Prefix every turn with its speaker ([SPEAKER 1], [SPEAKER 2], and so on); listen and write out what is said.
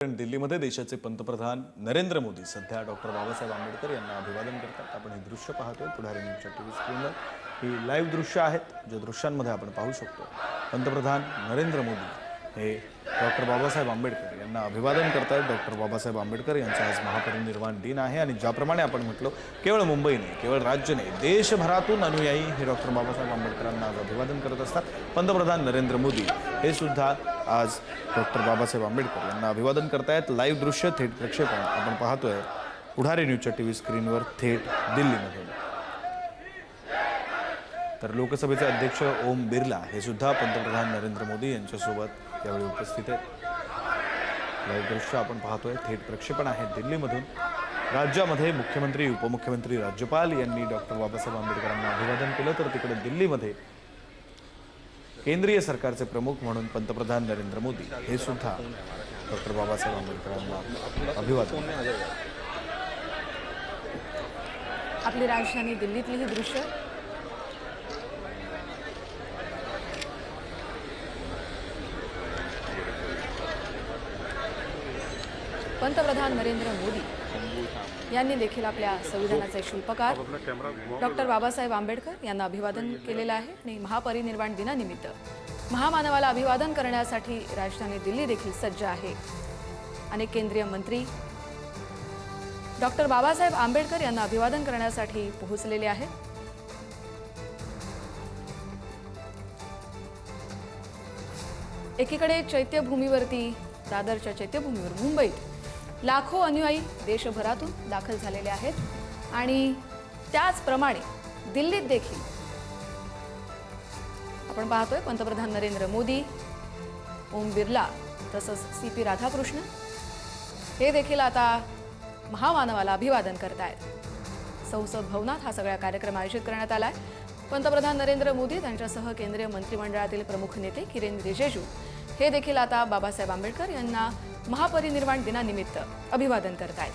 [SPEAKER 1] दिल्लीमध्ये देशाचे पंतप्रधान नरेंद्र मोदी सध्या डॉक्टर बाबासाहेब आंबेडकर यांना अभिवादन करतात। आपण हे दृश्य पाहतोय पुढारी न्यूजच्या टीव्ही स्क्रीनवर। ही लाईव्ह दृश्य आहेत, जे दृश्यांमध्ये आपण पाहू शकतो पंतप्रधान नरेंद्र मोदी हे डॉक्टर बाबासाहेब आंबेडकर यांना अभिवादन करतात। डॉक्टर बाबासाहेब आंबेडकर यांचा आज महापरिनिर्वाण दिन आहे आणि ज्याप्रमाणे आपण म्हटलं, केवळ मुंबई नाही, केवळ राज्य नाही, देशभरातून अनुयायी हे डॉक्टर बाबासाहेब आंबेडकरांना आज अभिवादन करत असतात। पंतप्रधान नरेंद्र मोदी हे सुद्धा आज डॉक्टर बाबासाहेब आंबेडकर यांना अभिवादन करतायत। लाईव्ह दृश्य थेट प्रक्षेपण आपण पाहतोय पुढारी न्यूजच्या टीव्ही स्क्रीनवर थेट दिल्लीमध्ये। तर लोकसभेचे अध्यक्ष ओम बिर्ला हे सुद्धा पंतप्रधान नरेंद्र मोदी यांच्यासोबत यावेळी उपस्थित आहेत। लाईव्ह दृश्य आपण पाहतोय, थेट प्रक्षेपण आहे दिल्लीमधून। राज्यामध्ये मुख्यमंत्री, उपमुख्यमंत्री, राज्यपाल यांनी डॉक्टर बाबासाहेब आंबेडकरांना अभिवादन केलं, तर तिकडे दिल्लीमध्ये केंद्रीय सरकारचे प्रमुख म्हणून पंतप्रधान नरेंद्र मोदी हे सुद्धा डॉक्टर बाबासाहेब आंबेडकरांना अभिवादन।
[SPEAKER 2] आपली राजधानी दिल्लीतली ही दृश्य पंतप्रधान नरेंद्र मोदी यांनी देखील आपल्या संविधानाचे शिल्पकार डॉक्टर बाबासाहेब आंबेडकर यांना अभिवादन केलेलं आहे आणि महापरिनिर्वाण दिनानिमित्त महामानवाला अभिवादन करण्यासाठी राजधानी दिल्ली देखील सज्ज आहे। अनेक केंद्रीय मंत्री डॉक्टर बाबासाहेब आंबेडकर यांना अभिवादन करण्यासाठी पोहोचलेले आहेत। एकीकडे चैत्यभूमीवरती, दादरच्या चैत्यभूमीवर मुंबईत लाखो अनुयायी देशभरातून दाखल झालेले आहेत आणि त्याचप्रमाणे दिल्लीत देखील आपण पाहतोय पंतप्रधान नरेंद्र मोदी, ओम बिर्ला तसंच CP राधाकृष्ण हे देखील आता महामानवाला अभिवादन करतायत। संसद भवनात हा सगळा कार्यक्रम आयोजित करण्यात आलाय। पंतप्रधान नरेंद्र मोदी त्यांच्यासह केंद्रीय मंत्रिमंडळातील प्रमुख नेते किरेन रिजिजू हे देखील आता बाबासाहेब आंबेडकर यांना महापरिनिर्वाण दिनानिमित्त अभिवादन करतायत।